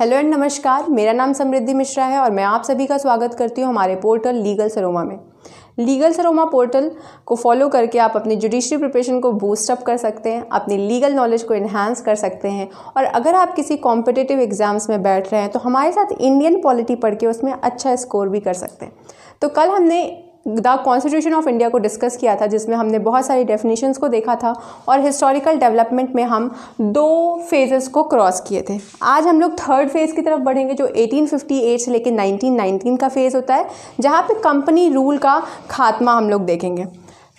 Hello and नमस्कार, मेरा नाम समृद्धि मिश्रा है और मैं आप सभी का स्वागत करती हूँ हमारे पोर्टल लीगल सरोमा में। लीगल सरोमा पोर्टल को फॉलो करके आप अपनी जुडिशरी प्रिपरेशन को बूस्ट अप कर सकते हैं, अपनी लीगल नॉलेज को इन्हांस कर सकते हैं। और अगर आप किसी कॉम्पिटिटिव एग्जाम्स में बैठ रहे हैं तो हमारे साथ इंडियन पॉलिटी पढ़ के उसमें अच्छा स्कोर भी कर सकते हैं। तो कल हमने द कॉन्स्टिट्यूशन ऑफ इंडिया को डिस्कस किया था, जिसमें हमने बहुत सारी डेफिनेशंस को देखा था और हिस्टोरिकल डेवलपमेंट में हम 2 फेजेस को क्रॉस किए थे। आज हम लोग थर्ड फेज़ की तरफ बढ़ेंगे, जो 1858 से लेकर 1919 का फेज़ होता है, जहाँ पे कंपनी रूल का खात्मा हम लोग देखेंगे।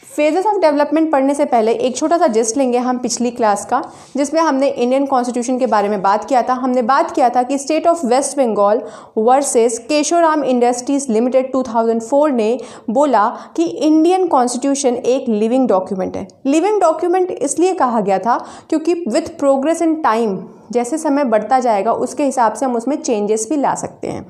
फेजेस ऑफ डेवलपमेंट पढ़ने से पहले एक छोटा सा जिस्ट लेंगे हम पिछली क्लास का, जिसमें हमने इंडियन कॉन्स्टिट्यूशन के बारे में बात किया था। हमने बात किया था कि state of West Bengal versus Keshoram Industries Limited 2004 ने बोला कि इंडियन कॉन्स्टिट्यूशन एक लिविंग डॉक्यूमेंट है। लिविंग डॉक्यूमेंट इसलिए कहा गया था क्योंकि विथ प्रोग्रेस इन टाइम, जैसे समय बढ़ता जाएगा उसके हिसाब से हम उसमें चेंजेस भी ला सकते हैं।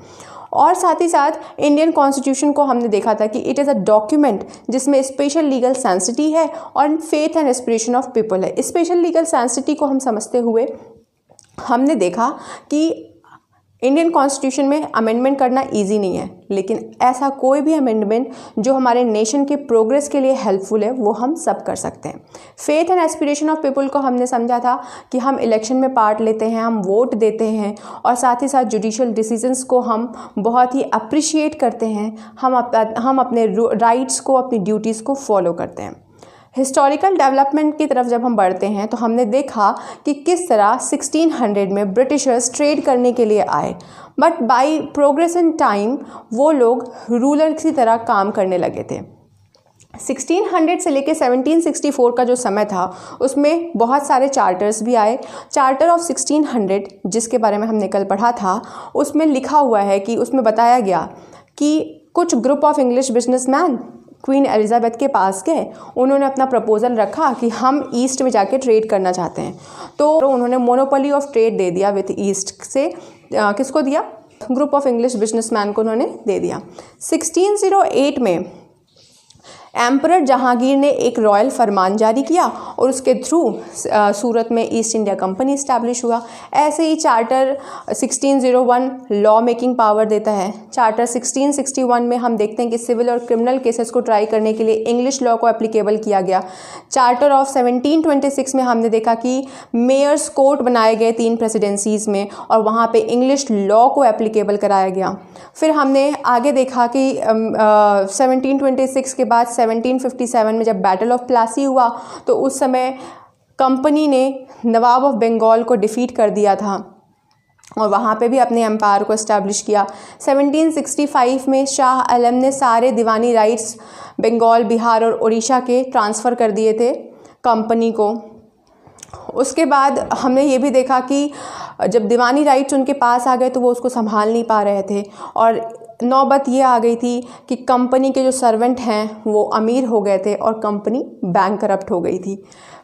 और साथ ही साथ इंडियन कॉन्स्टिट्यूशन को हमने देखा था कि इट इज़ अ डॉक्यूमेंट जिसमें स्पेशल लीगल सेंसिटी है और faith and aspiration of people है। स्पेशल लीगल सेंसिटी को हम समझते हुए हमने देखा कि इंडियन कॉन्स्टिट्यूशन में अमेंडमेंट करना इजी नहीं है, लेकिन ऐसा कोई भी अमेंडमेंट जो हमारे नेशन के प्रोग्रेस के लिए हेल्पफुल है वो हम सब कर सकते हैं। Faith and aspiration of people को हमने समझा था कि हम इलेक्शन में पार्ट लेते हैं, हम वोट देते हैं और साथ ही साथ जुडिशियल डिसीजंस को हम बहुत ही अप्रिशिएट करते हैं। हम अपने राइट्स को, अपनी ड्यूटीज़ को फॉलो करते हैं। हिस्टोरिकल डेवलपमेंट की तरफ जब हम बढ़ते हैं तो हमने देखा कि किस तरह 1600 में ब्रिटिशर्स ट्रेड करने के लिए आए, but by progress in time वो लोग रूलर की तरह काम करने लगे थे। 1600 से लेकर 1764 का जो समय था उसमें बहुत सारे चार्टर्स भी आए। चार्टर ऑफ 1600 जिसके बारे में हमने कल पढ़ा था, उसमें लिखा हुआ है कि उसमें बताया गया कि कुछ group of English businessman queen Elizabeth के पास गए। उन्होंने अपना प्रपोजल रखा कि हम ईस्ट में जाके ट्रेड करना चाहते हैं, तो उन्होंने मोनोपोली ऑफ ट्रेड दे दिया विथ ईस्ट से। किसको दिया? ग्रुप ऑफ इंग्लिश बिजनेसमैन को उन्होंने दे दिया। 1608 में एम्परर जहांगीर ने एक रॉयल फरमान जारी किया और उसके थ्रू सूरत में ईस्ट इंडिया कंपनी इस्टेब्लिश हुआ। ऐसे ही चार्टर 1601 लॉ मेकिंग पावर देता है। चार्टर 1661 में हम देखते हैं कि सिविल और क्रिमिनल केसेस को ट्राई करने के लिए इंग्लिश लॉ को एप्लीकेबल किया गया। चार्टर ऑफ 1726 में हमने देखा कि मेयर्स कोर्ट बनाए गए 3 प्रेसिडेंसीज़ में और वहाँ पे इंग्लिश लॉ को एप्लीकेबल कराया गया। फिर हमने आगे देखा कि 1726 के बाद 1757 में जब बैटल ऑफ प्लासी हुआ तो उस समय कंपनी ने नवाब ऑफ बंगाल को डिफीट कर दिया था और वहाँ पे भी अपने एम्पायर को इस्टेब्लिश किया। 1765 में शाह आलम ने सारे दीवानी राइट्स बंगाल, बिहार और उड़ीसा के ट्रांसफ़र कर दिए थे कंपनी को। उसके बाद हमने ये भी देखा कि जब दीवानी राइट्स उनके पास आ गए तो वो उसको संभाल नहीं पा रहे थे और नौबत ये आ गई थी कि कंपनी के जो सर्वेंट हैं वो अमीर हो गए थे और कंपनी बैंकरप्ट हो गई थी।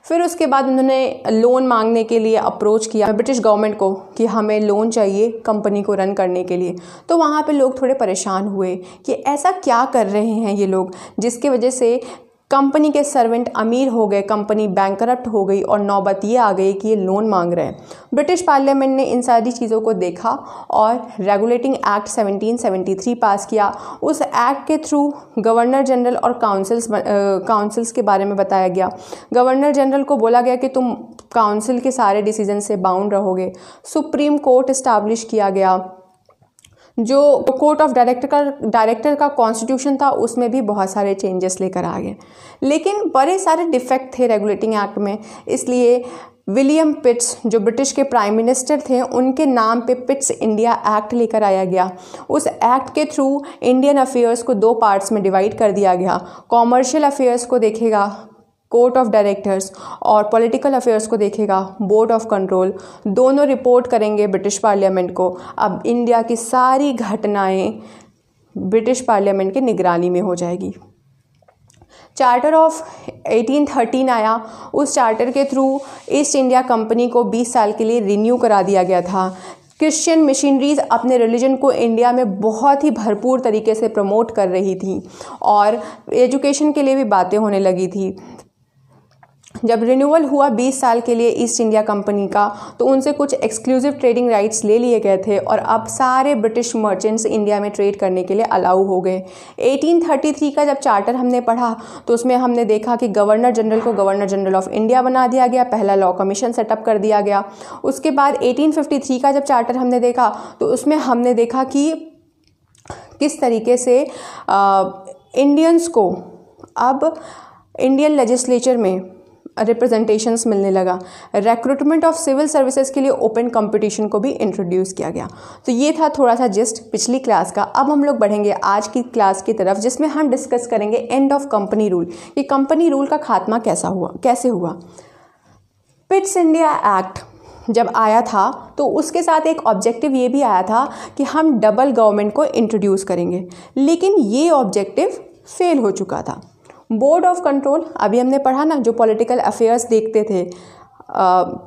फिर उसके बाद उन्होंने लोन मांगने के लिए अप्रोच किया ब्रिटिश गवर्नमेंट को कि हमें लोन चाहिए कंपनी को रन करने के लिए। तो वहाँ पे लोग थोड़े परेशान हुए कि ऐसा क्या कर रहे हैं ये लोग जिसकी वजह से कंपनी के सर्वेंट अमीर हो गए, कंपनी बैंकरप्ट हो गई और नौबत ये आ गई कि ये लोन मांग रहे हैं। ब्रिटिश पार्लियामेंट ने इन सारी चीज़ों को देखा और रेगुलेटिंग एक्ट 1773 पास किया। उस एक्ट के थ्रू गवर्नर जनरल और काउंसिल्स के बारे में बताया गया। गवर्नर जनरल को बोला गया कि तुम काउंसिल के सारे डिसीजन से बाउंड रहोगे। सुप्रीम कोर्ट इस्टेब्लिश किया गया। जो कोर्ट ऑफ डायरेक्टर का कॉन्स्टिट्यूशन था उसमें भी बहुत सारे चेंजेस लेकर आ गए, लेकिन बड़े सारे डिफेक्ट थे रेगुलेटिंग एक्ट में। इसलिए विलियम पिट्स जो ब्रिटिश के प्राइम मिनिस्टर थे उनके नाम पे पिट्स इंडिया एक्ट लेकर आया गया। उस एक्ट के थ्रू इंडियन अफेयर्स को 2 पार्ट्स में डिवाइड कर दिया गया। कॉमर्शियल अफेयर्स को देखेगा कोर्ट ऑफ डायरेक्टर्स और पॉलिटिकल अफेयर्स को देखेगा बोर्ड ऑफ कंट्रोल। दोनों रिपोर्ट करेंगे ब्रिटिश पार्लियामेंट को। अब इंडिया की सारी घटनाएं ब्रिटिश पार्लियामेंट की निगरानी में हो जाएगी। चार्टर ऑफ 1813 आया। उस चार्टर के थ्रू ईस्ट इंडिया कंपनी को 20 साल के लिए रिन्यू करा दिया गया था। क्रिश्चियन मिशनरीज अपने रिलीजन को इंडिया में बहुत ही भरपूर तरीके से प्रमोट कर रही थी और एजुकेशन के लिए भी बातें होने लगी थी। जब रिन्यूअल हुआ 20 साल के लिए ईस्ट इंडिया कंपनी का, तो उनसे कुछ एक्सक्लूसिव ट्रेडिंग राइट्स ले लिए गए थे और अब सारे ब्रिटिश मर्चेंट्स इंडिया में ट्रेड करने के लिए अलाउ हो गए। 1833 का जब चार्टर हमने पढ़ा तो उसमें हमने देखा कि गवर्नर जनरल को गवर्नर जनरल ऑफ इंडिया बना दिया गया, पहला लॉ कमीशन सेटअप कर दिया गया। उसके बाद 1853 का जब चार्टर हमने देखा तो उसमें हमने देखा कि किस तरीके से इंडियंस को अब इंडियन लेजिस्लेचर में रिप्रेजेंटेशंस मिलने लगा। रिक्रूटमेंट ऑफ सिविल सर्विसेज के लिए ओपन कंपटीशन को भी इंट्रोड्यूस किया गया। तो ये था थोड़ा सा जिस्ट पिछली क्लास का। अब हम लोग बढ़ेंगे आज की क्लास की तरफ, जिसमें हम डिस्कस करेंगे एंड ऑफ कंपनी रूल, कि कंपनी रूल का खात्मा कैसे हुआ। पिट्स इंडिया एक्ट जब आया था तो उसके साथ एक ऑब्जेक्टिव ये भी आया था कि हम डबल गवर्नमेंट को इंट्रोड्यूस करेंगे, लेकिन ये ऑब्जेक्टिव फेल हो चुका था। बोर्ड ऑफ कंट्रोल, अभी हमने पढ़ा ना, जो पॉलिटिकल अफेयर्स देखते थे,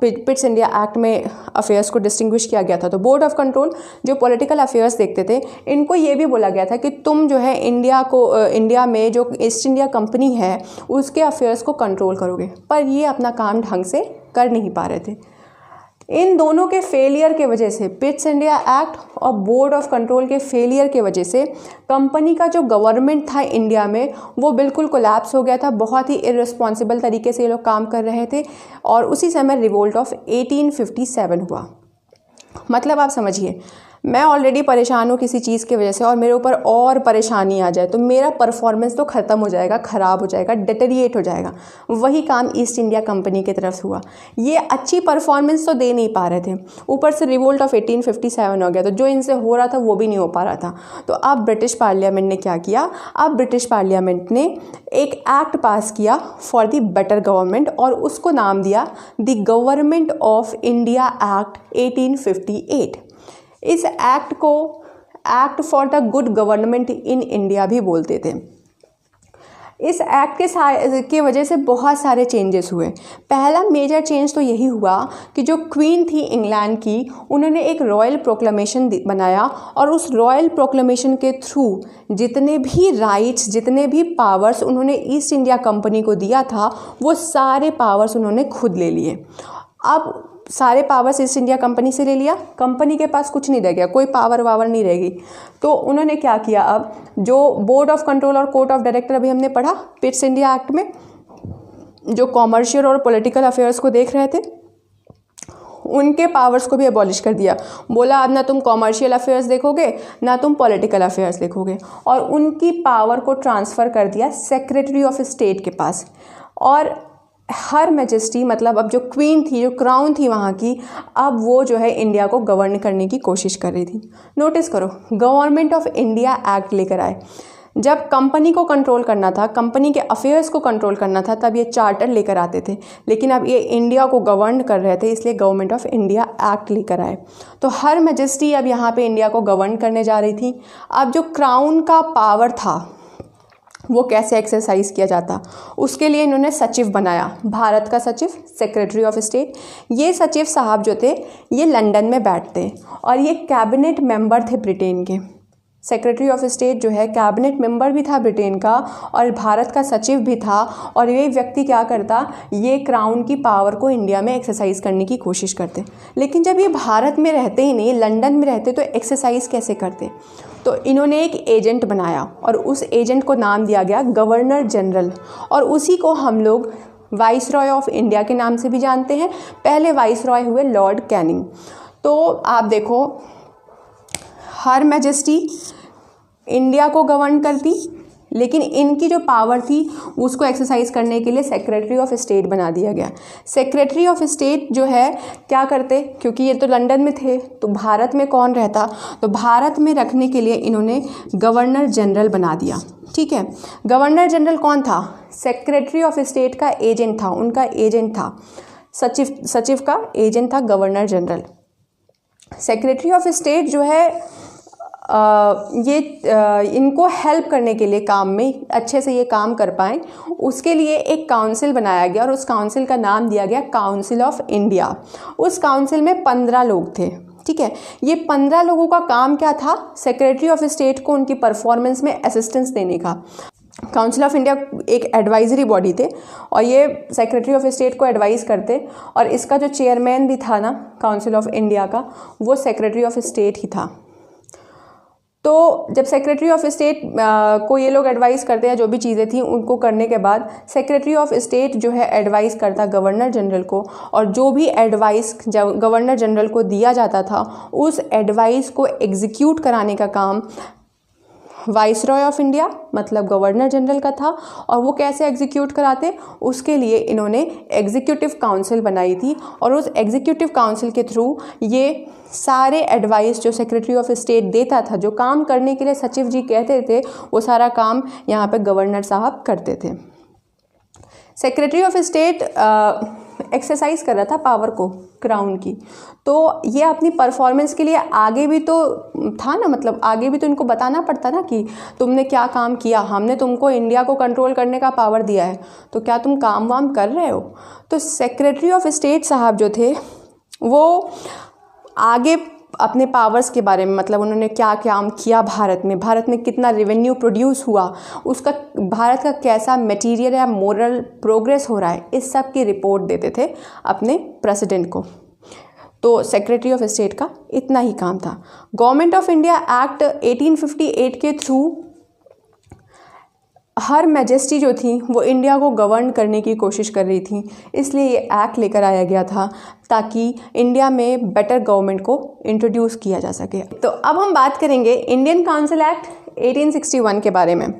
पिट्स इंडिया एक्ट में अफेयर्स को डिस्टिंग्विश किया गया था। तो बोर्ड ऑफ कंट्रोल जो पॉलिटिकल अफेयर्स देखते थे, इनको ये भी बोला गया था कि तुम जो है इंडिया में जो ईस्ट इंडिया कंपनी है उसके अफेयर्स को कंट्रोल करोगे, पर ये अपना काम ढंग से कर नहीं पा रहे थे। इन दोनों के फेलियर के वजह से, पिट्स इंडिया एक्ट और बोर्ड ऑफ कंट्रोल के फेलियर के वजह से, कंपनी का जो गवर्नमेंट था इंडिया में वो बिल्कुल कोलैप्स हो गया था। बहुत ही इररिस्पॉन्सिबल तरीके से ये लोग काम कर रहे थे और उसी समय रिवोल्ट ऑफ 1857 हुआ। मतलब आप समझिए, मैं ऑलरेडी परेशान हूँ किसी चीज़ की वजह से और मेरे ऊपर और परेशानी आ जाए तो मेरा परफॉर्मेंस तो ख़त्म हो जाएगा, ख़राब हो जाएगा, डिटेरिएट हो जाएगा। वही काम ईस्ट इंडिया कंपनी की तरफ हुआ। ये अच्छी परफॉर्मेंस तो दे नहीं पा रहे थे, ऊपर से रिवोल्ट ऑफ 1857 हो गया, तो जो इनसे हो रहा था वो भी नहीं हो पा रहा था। तो अब ब्रिटिश पार्लियामेंट ने क्या किया, अब ब्रिटिश पार्लियामेंट ने एक एक्ट पास किया फॉर द बेटर गवर्नमेंट और उसको नाम दिया the government of India act 1858। इस एक्ट को act for the good government in India भी बोलते थे। इस एक्ट के वजह से बहुत सारे चेंजेस हुए। पहला मेजर चेंज तो यही हुआ कि जो क्वीन थी इंग्लैंड की, उन्होंने एक रॉयल प्रोक्लेमेशन बनाया और उस रॉयल प्रोक्लेमेशन के थ्रू जितने भी राइट्स, जितने भी पावर्स उन्होंने ईस्ट इंडिया कंपनी को दिया था, वो सारे पावर्स उन्होंने खुद ले लिए। अब सारे पावर्स ईस्ट इंडिया कंपनी से ले लिया, कंपनी के पास कुछ नहीं रह गया, कोई पावर नहीं रहेगी। तो उन्होंने क्या किया, अब जो बोर्ड ऑफ कंट्रोल और कोर्ट ऑफ डायरेक्टर अभी हमने पढ़ा पिट्स इंडिया एक्ट में, जो कॉमर्शियल और पॉलिटिकल अफेयर्स को देख रहे थे, उनके पावर्स को भी अबॉलिश कर दिया। बोला अब ना तुम कॉमर्शियल अफेयर्स देखोगे ना तुम पॉलिटिकल अफेयर्स देखोगे, और उनकी पावर को ट्रांसफ़र कर दिया सेक्रेटरी ऑफ स्टेट के पास। और हर मैजेस्टी, मतलब अब जो क्वीन थी, जो क्राउन थी वहाँ की, अब वो जो है इंडिया को गवर्न करने की कोशिश कर रही थी। नोटिस करो, गवर्नमेंट ऑफ इंडिया एक्ट लेकर आए। जब कंपनी को कंट्रोल करना था, कंपनी के अफेयर्स को कंट्रोल करना था, तब ये चार्टर लेकर आते थे, लेकिन अब ये इंडिया को गवर्न कर रहे थे, इसलिए गवर्नमेंट ऑफ इंडिया एक्ट लेकर आए। तो हर मैजेस्टी अब यहाँ पे इंडिया को गवर्न करने जा रही थी। अब जो क्राउन का पावर था वो कैसे एक्सरसाइज किया जाता, उसके लिए इन्होंने सचिव बनाया, भारत का सचिव, सेक्रेटरी ऑफ स्टेट। ये सचिव साहब जो थे ये लंदन में बैठते और ये कैबिनेट मेंबर थे ब्रिटेन के। सेक्रेटरी ऑफ स्टेट जो है कैबिनेट मेंबर भी था ब्रिटेन का और भारत का सचिव भी था। और ये व्यक्ति क्या करता, ये क्राउन की पावर को इंडिया में एक्सरसाइज करने की कोशिश करते। लेकिन जब ये भारत में रहते ही नहीं, लंदन में रहते, तो एक्सरसाइज कैसे करते। तो इन्होंने एक एजेंट बनाया और उस एजेंट को नाम दिया गया गवर्नर जनरल, और उसी को हम लोग वाइस रॉय ऑफ इंडिया के नाम से भी जानते हैं। पहले वाइस रॉय हुए लॉर्ड कैनिंग। तो आप देखो, हर मैजेस्टी इंडिया को गवर्न करती, लेकिन इनकी जो पावर थी उसको एक्सरसाइज करने के लिए सेक्रेटरी ऑफ स्टेट बना दिया गया। सेक्रेटरी ऑफ स्टेट जो है क्या करते, क्योंकि ये तो लंदन में थे, तो भारत में कौन रहता, तो भारत में रखने के लिए इन्होंने गवर्नर जनरल बना दिया। ठीक है, गवर्नर जनरल कौन था, सेक्रेटरी ऑफ स्टेट का एजेंट था, उनका एजेंट था, सचिव का एजेंट था governor general. Secretary of state जो है इनको हेल्प करने के लिए काम में, अच्छे से ये काम कर पाएँ, उसके लिए एक काउंसिल बनाया गया और उस काउंसिल का नाम दिया गया काउंसिल ऑफ इंडिया। उस काउंसिल में 15 लोग थे। ठीक है, ये 15 लोगों का काम क्या था, सेक्रेटरी ऑफ स्टेट को उनकी परफॉर्मेंस में असिस्टेंस देने का। काउंसिल ऑफ इंडिया एक एडवाइजरी बॉडी थे और ये सेक्रेटरी ऑफ स्टेट को एडवाइस करते, और इसका जो चेयरमैन भी था ना काउंसिल ऑफ इंडिया का, वो सेक्रेटरी ऑफ स्टेट ही था। तो जब सेक्रेटरी ऑफ स्टेट को ये लोग एडवाइस करते हैं, जो भी चीज़ें थी उनको करने के बाद सेक्रेटरी ऑफ स्टेट जो है एडवाइस करता गवर्नर जनरल को, और जो भी एडवाइस गवर्नर जनरल को दिया जाता था उस एडवाइस को एग्जीक्यूट कराने का काम वाइसरॉय ऑफ इंडिया मतलब गवर्नर जनरल का था। और वो कैसे एग्जीक्यूट कराते, उसके लिए इन्होंने एग्जीक्यूटिव काउंसिल बनाई थी, और उस एग्जीक्यूटिव काउंसिल के थ्रू ये सारे एडवाइस जो सेक्रेटरी ऑफ स्टेट देता था, जो काम करने के लिए सचिव जी कहते थे, वो सारा काम यहाँ पे गवर्नर साहब करते थे। सेक्रेटरी ऑफ स्टेट एक्सरसाइज कर रहा था पावर को क्राउन की, तो ये अपनी परफॉर्मेंस के लिए आगे भी तो था ना, मतलब आगे भी तो इनको बताना पड़ता ना कि तुमने क्या काम किया, हमने तुमको इंडिया को कंट्रोल करने का पावर दिया है, तो क्या तुम काम वाम कर रहे हो। तो सेक्रेटरी ऑफ स्टेट साहब जो थे वो आगे अपने पावर्स के बारे में, मतलब उन्होंने क्या काम किया भारत में कितना रेवेन्यू प्रोड्यूस हुआ, उसका भारत का कैसा मटेरियल या मोरल प्रोग्रेस हो रहा है, इस सब की रिपोर्ट देते थे अपने प्रेसिडेंट को। तो सेक्रेटरी ऑफ स्टेट का इतना ही काम था। गवर्नमेंट ऑफ इंडिया एक्ट 1858 के थ्रू हर मैजेस्टी जो थी वो इंडिया को गवर्न करने की कोशिश कर रही थी, इसलिए ये एक्ट लेकर आया गया था ताकि इंडिया में बेटर गवर्नमेंट को इंट्रोड्यूस किया जा सके। तो अब हम बात करेंगे इंडियन काउंसिल एक्ट 1861 के बारे में।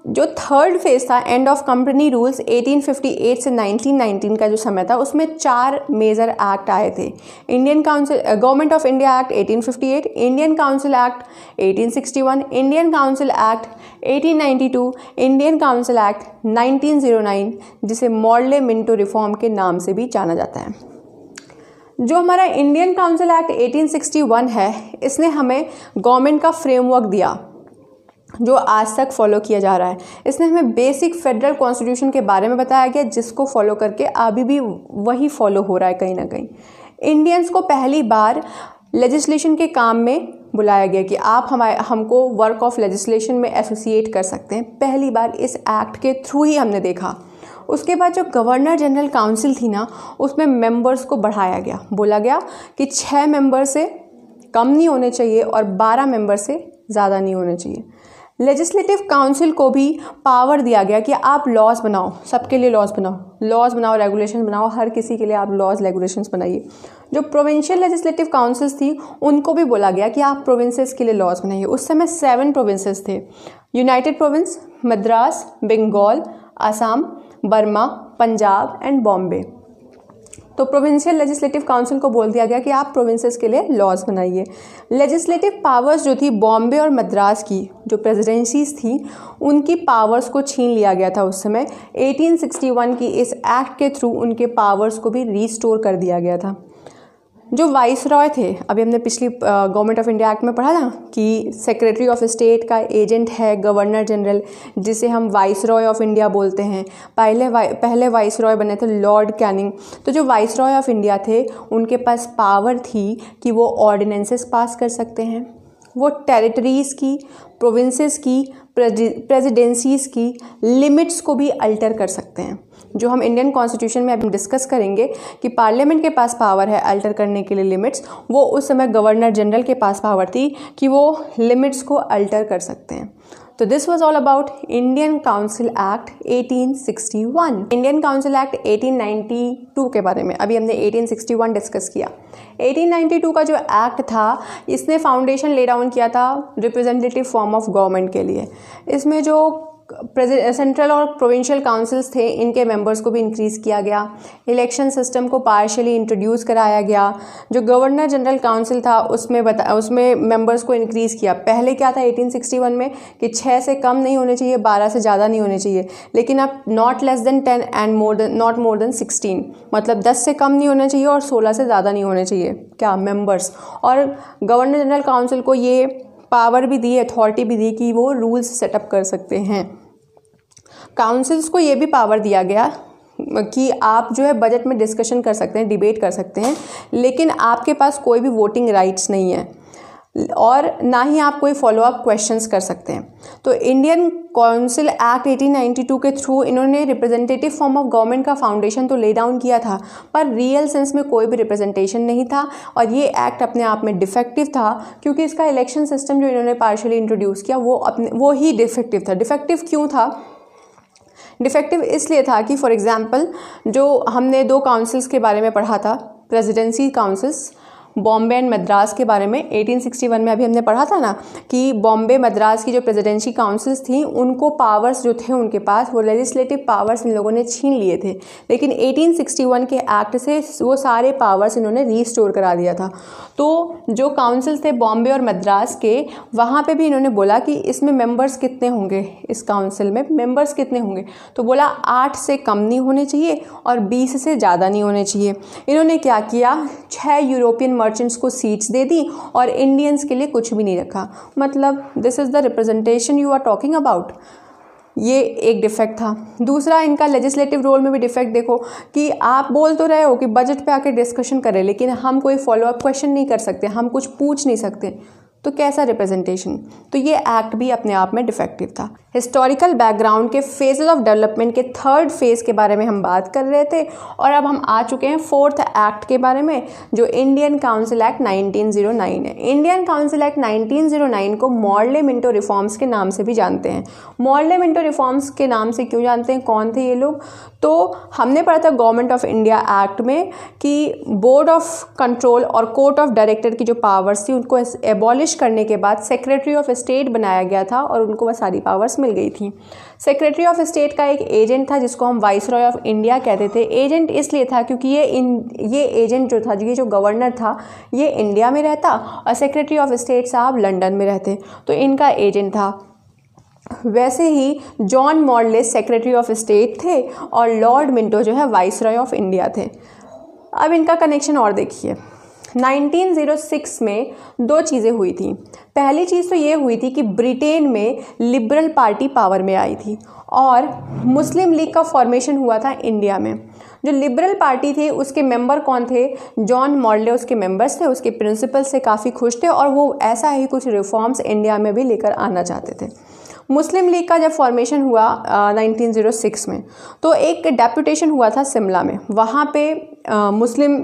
जो थर्ड फेज था एंड ऑफ कंपनी रूल्स 1858 से 1919 का जो समय था, उसमें 4 मेजर एक्ट आए थे। Indian council government of India act 1858, Indian council act 1861, Indian council act 1892, Indian council act 1909, जिसे मॉडले मिंटो रिफॉर्म के नाम से भी जाना जाता है। जो हमारा इंडियन काउंसिल एक्ट 1861 है, इसने हमें गवर्नमेंट का फ्रेमवर्क दिया जो आज तक फॉलो किया जा रहा है। इसने हमें बेसिक फेडरल कॉन्स्टिट्यूशन के बारे में बताया गया, जिसको फॉलो करके अभी भी वही फॉलो हो रहा है कहीं ना कहीं। इंडियंस को पहली बार लेजिस्लेशन के काम में बुलाया गया कि आप हमको वर्क ऑफ लेजिस्लेशन में एसोसिएट कर सकते हैं, पहली बार इस एक्ट के थ्रू ही हमने देखा। उसके बाद जो गवर्नर जनरल काउंसिल थी ना, उसमें मेंबर्स को बढ़ाया गया, बोला गया कि 6 मेंबर से कम नहीं होने चाहिए और 12 मेंबर से ज़्यादा नहीं होने चाहिए। लेजिस्लेटिव काउंसिल को भी पावर दिया गया कि आप लॉज बनाओ, सबके लिए लॉज बनाओ, रेगुलेशन बनाओ, हर किसी के लिए आप लॉज रेगुलेशंस बनाइए। जो प्रोविंशियल लेजिस्लेटिव काउंसिल्स थी उनको भी बोला गया कि आप प्रोविंसेस के लिए लॉज बनाइए। उस समय 7 प्रोविंसेस थे, United Province, Madras, Bengal, Assam, Burma, Punjab and Bombay. तो प्रोविंशियल लेजिस्लेटिव काउंसिल को बोल दिया गया कि आप प्रोविंसेस के लिए लॉज बनाइए। लेजिस्लेटिव पावर्स जो थी बॉम्बे और मद्रास की जो प्रेसिडेंसीज थी, उनकी पावर्स को छीन लिया गया था उस समय। 1861 की इस एक्ट के थ्रू उनके पावर्स को भी रीस्टोर कर दिया गया था। जो वाइसरॉय थे, अभी हमने पिछली गवर्नमेंट ऑफ इंडिया एक्ट में पढ़ा था कि सेक्रेटरी ऑफ स्टेट का एजेंट है गवर्नर जनरल, जिसे हम वाइसरॉय ऑफ इंडिया बोलते हैं। पहले वाइसरॉय बने थे लॉर्ड कैनिंग। तो जो वाइसरॉय ऑफ इंडिया थे, उनके पास पावर थी कि वो ऑर्डिनेंसेस पास कर सकते हैं, वो टेरिटरीज़ की, प्रोविंसेस की, प्रेसिडेंसीज़ की लिमिट्स को भी अल्टर कर सकते हैं, जो हम इंडियन कॉन्स्टिट्यूशन में अभी डिस्कस करेंगे कि पार्लियामेंट के पास पावर है अल्टर करने के लिए लिमिट्स। वो उस समय गवर्नर जनरल के पास पावर थी कि वो लिमिट्स को अल्टर कर सकते हैं। तो this was all about Indian council act 1861। Indian council act 1892 के बारे में अभी हमने 1861 डिस्कस किया। 1892 का जो एक्ट था, इसने फाउंडेशन ले डाउन किया था रिप्रेजेंटेटिव फॉर्म ऑफ गवर्नमेंट के लिए। इसमें जो सेंट्रल और प्रोविंशियल काउंसिल्स थे, इनके मेंबर्स को भी इंक्रीज़ किया गया। इलेक्शन सिस्टम को पार्शियली इंट्रोड्यूस कराया गया। जो गवर्नर जनरल काउंसिल था उसमें मेंबर्स को इंक्रीज़ किया। पहले क्या था 1861 में कि 6 से कम नहीं होने चाहिए, 12 से ज़्यादा नहीं होने चाहिए, लेकिन अब not less than 10 and not more than 16, मतलब 10 से कम नहीं होना चाहिए और 16 से ज़्यादा नहीं होने चाहिए क्या मेंबर्स। और गवर्नर जनरल काउंसिल को ये पावर भी दी, अथॉरिटी भी दी कि वो रूल्स सेटअप कर सकते हैं। काउंसिल्स को ये भी पावर दिया गया कि आप जो है बजट में डिस्कशन कर सकते हैं, डिबेट कर सकते हैं, लेकिन आपके पास कोई भी वोटिंग राइट्स नहीं है। और ना ही आप कोई फॉलोअप क्वेश्चंस कर सकते हैं। तो इंडियन काउंसिल एक्ट 1892 के थ्रू इन्होंने रिप्रेजेंटेटिव फॉर्म ऑफ गवर्नमेंट का फाउंडेशन तो ले डाउन किया था, पर रियल सेंस में कोई भी रिप्रेजेंटेशन नहीं था और ये एक्ट अपने आप में डिफेक्टिव था, क्योंकि इसका इलेक्शन सिस्टम जो इन्होंने पार्शियली इंट्रोड्यूस किया वो ही डिफेक्टिव था। डिफेक्टिव क्यों था? डिफेक्टिव इसलिए था कि फॉर एग्जांपल जो हमने 2 काउंसिल्स के बारे में पढ़ा था, presidency councils Bombay and Madras के बारे में 1861 में अभी हमने पढ़ा था ना कि बॉम्बे मद्रास की जो प्रेसिडेंसी काउंसिल्स थी उनको पावर्स जो थे उनके पास वो लेजिस्लेटिव पावर्स इन लोगों ने छीन लिए थे, लेकिन 1861 के एक्ट से वो सारे पावर्स इन्होंने रीस्टोर करा दिया था। तो जो काउंसिल्स थे बॉम्बे और मद्रास के, वहाँ पे भी इन्होंने बोला कि इसमें मेंबर्स कितने होंगे, इस काउंसिल में मेंबर्स कितने होंगे, तो बोला 8 से कम नहीं होने चाहिए और 20 से ज़्यादा नहीं होने चाहिए। इन्होंने क्या किया, 6 यूरोपियन मर्चेंट्स को सीट्स दे दी और इंडियंस के लिए कुछ भी नहीं रखा। मतलब this is the representation you are talking about. ये एक डिफेक्ट था। दूसरा, इनका लेजिस्लेटिव रोल में भी डिफेक्ट देखो कि आप बोल तो रहे हो कि बजट पे आके डिस्कशन करें, लेकिन हम कोई फॉलोअप क्वेश्चन नहीं कर सकते, हम कुछ पूछ नहीं सकते, तो कैसा रिप्रेजेंटेशन? तो ये एक्ट भी अपने आप में डिफेक्टिव था। हिस्टोरिकल बैकग्राउंड के फेजेस ऑफ डेवलपमेंट के 3rd फेज के बारे में हम बात कर रहे थे और अब हम आ चुके हैं 4th एक्ट के बारे में, जो इंडियन काउंसिल एक्ट 1909 है। इंडियन काउंसिल एक्ट 1909 को मॉर्ले मिंटो रिफॉर्म्स के नाम से भी जानते हैं। मॉर्ले मिंटो रिफॉर्म्स के नाम से क्यों जानते हैं, कौन थे ये लोग? तो हमने पढ़ा था गवर्नमेंट ऑफ इंडिया एक्ट में कि बोर्ड ऑफ कंट्रोल और कोर्ट ऑफ डायरेक्टर की जो पावर्स थी उनको एबॉलिश करने के बाद सेक्रेटरी ऑफ स्टेट बनाया गया था और उनको वह सारी पावर्स मिल गई थी। सेक्रेटरी ऑफ स्टेट का एक एजेंट था जिसको हम वाइसरॉय ऑफ इंडिया कहते थे। एजेंट इसलिए था क्योंकि ये एजेंट जो था, ये जो गवर्नर था, ये इंडिया में रहता और सेक्रेटरी ऑफ स्टेट साहब लंदन में रहते, तो इनका एजेंट था। वैसे ही John Morley secretary of state थे और लॉर्ड मिंटो जो है वाइसरॉय ऑफ इंडिया थे। अब इनका कनेक्शन और देखिए, 1906 में 2 चीज़ें हुई थी। पहली चीज़ तो ये हुई थी कि ब्रिटेन में लिबरल पार्टी पावर में आई थी और मुस्लिम लीग का फॉर्मेशन हुआ था इंडिया में। जो लिबरल पार्टी थी उसके मेंबर कौन थे? जॉन मॉर्ले उसके मेंबर्स थे, उसके प्रिंसिपल से काफ़ी खुश थे और वो ऐसा ही कुछ रिफॉर्म्स इंडिया में भी लेकर आना चाहते थे। मुस्लिम लीग का जब फॉर्मेशन हुआ 1906 में, तो एक डेपुटेशन हुआ था शिमला में। वहाँ पे मुस्लिम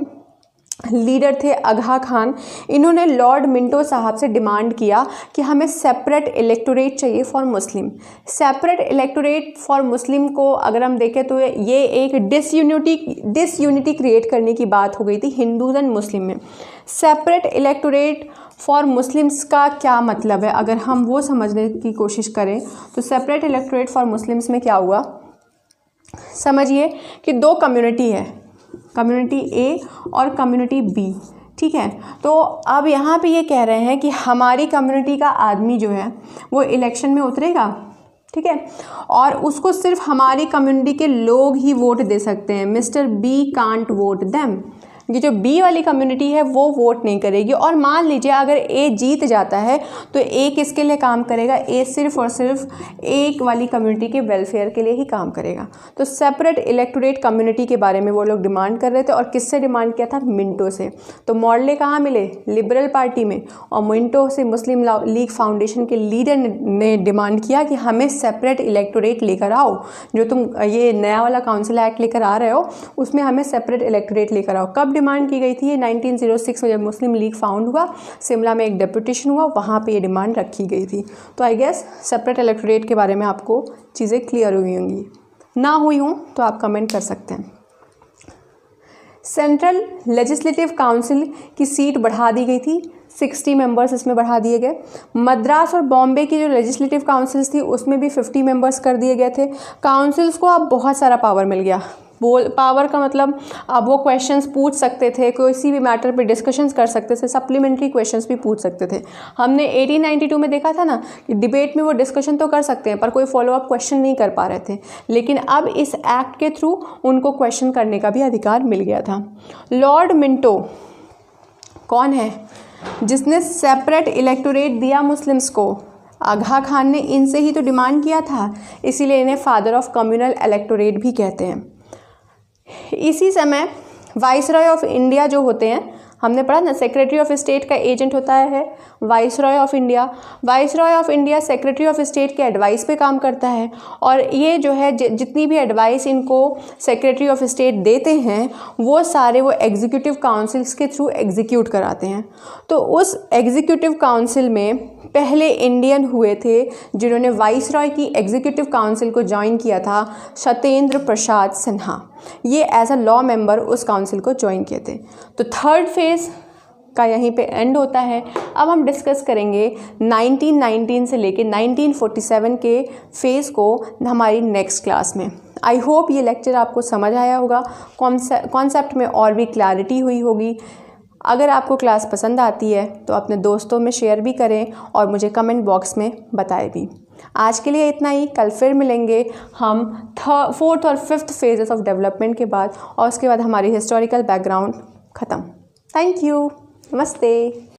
लीडर थे अगा खान। इन्होंने लॉर्ड मिंटो साहब से डिमांड किया कि हमें सेपरेट इलेक्टोरेट चाहिए for Muslim. Separate electorate for Muslim को अगर हम देखें तो ये एक डिसयूनिटी क्रिएट करने की बात हो गई थी हिंदूज एंड मुस्लिम में। सेपरेट इलेक्टोरेट फॉर मुस्लिम्स का क्या मतलब है, अगर हम वो समझने की कोशिश करें तो सेपरेट इलेक्टोरेट फॉर मुस्लिम्स में क्या हुआ, समझिए कि 2 कम्युनिटी है, कम्युनिटी ए और कम्युनिटी बी, ठीक है। तो अब यहाँ पे ये कह रहे हैं कि हमारी कम्युनिटी का आदमी जो है वो इलेक्शन में उतरेगा, ठीक है, और उसको सिर्फ हमारी कम्युनिटी के लोग ही वोट दे सकते हैं। Mister B can't vote them. ये जो बी वाली कम्युनिटी है वो वोट नहीं करेगी। और मान लीजिए अगर ए जीत जाता है तो ए किसके लिए काम करेगा? ए सिर्फ और सिर्फ एक वाली कम्युनिटी के वेलफेयर के लिए ही काम करेगा। तो सेपरेट इलेक्टोरेट कम्युनिटी के बारे में वो लोग डिमांड कर रहे थे। और किससे डिमांड किया था? मिंटो से। तो मॉर्ले कहाँ मिले? लिबरल पार्टी में। और मिंटो से मुस्लिम लीग फाउंडेशन के लीडर ने डिमांड किया कि हमें सेपरेट इलेक्टोरेट लेकर आओ, जो तुम ये नया वाला काउंसिल एक्ट लेकर आ रहे हो उसमें हमें सेपरेट इलेक्टोरेट लेकर आओ। कब डिमांड की गई थी? 1906 में जब मुस्लिम लीग फाउंड हुआ, शिमला में एक डेपुटेशन हुआ, वहाँ पे ये डिमांड रखी गई थी। तो आई गेस सेपरेट इलेक्टोरेट के बारे में आपको चीज़ें क्लियर हुई होंगी। ना हुई हों तो आप कमेंट कर सकते हैं। सेंट्रल लेजिस्लेटिव काउंसिल की सीट बढ़ा दी गई थी, 60 मेंबर्स इसमें बढ़ा दिए गए। मद्रास और बॉम्बे की जो लेजिस्लेटिव काउंसिल्स थी उसमें भी 50 मेंबर्स कर दिए गए थे। काउंसिल्स को अब बहुत सारा पावर मिल गया। पावर का मतलब अब वो क्वेश्चंस पूछ सकते थे, किसी भी मैटर पे डिस्कशंस कर सकते थे, सप्लीमेंट्री क्वेश्चंस भी पूछ सकते थे। हमने 1892 में देखा था ना कि डिबेट में वो डिस्कशन तो कर सकते हैं पर कोई फॉलोअप क्वेश्चन नहीं कर पा रहे थे, लेकिन अब इस एक्ट के थ्रू उनको क्वेश्चन करने का भी अधिकार मिल गया था। लॉर्ड मिंटो कौन है? जिसने सेपरेट इलेक्टोरेट दिया मुस्लिम्स को। आगा खान ने इनसे ही तो डिमांड किया था, इसीलिए इन्हें फादर ऑफ कम्युनल इलेक्टोरेट भी कहते हैं। इसी समय वाइसरॉय ऑफ इंडिया जो होते हैं हमने पढ़ा ना, सेक्रेटरी ऑफ स्टेट का एजेंट होता है viceroy of India. Viceroy of India secretary of state के एडवाइस पे काम करता है, और ये जो है जितनी भी एडवाइस इनको सेक्रेटरी ऑफ स्टेट देते हैं वो सारे वो एग्जीक्यूटिव काउंसिल्स के थ्रू एग्जीक्यूट कराते हैं। तो उस एग्जीक्यूटिव काउंसिल में पहले इंडियन हुए थे जिन्होंने वाइसरॉय की एग्जीक्यूटिव काउंसिल को ज्वाइन किया था, सत्येंद्र प्रसाद सिन्हा। ये एज अ लॉ मेंबर उस काउंसिल को ज्वाइन किए थे। तो थर्ड फेज़ का यहीं पे एंड होता है। अब हम डिस्कस करेंगे 1919 से लेके 1947 के फेज़ को हमारी नेक्स्ट क्लास में। आई होप ये लेक्चर आपको समझ आया होगा, कॉन्सेप्ट में और भी क्लैरिटी हुई होगी। अगर आपको क्लास पसंद आती है तो अपने दोस्तों में शेयर भी करें और मुझे कमेंट बॉक्स में बताएं भी। आज के लिए इतना ही, कल फिर मिलेंगे हम फोर्थ और फिफ्थ फेजेस ऑफ डेवलपमेंट के बाद, और उसके बाद हमारी हिस्टोरिकल बैकग्राउंड ख़त्म। थैंक यू, नमस्ते।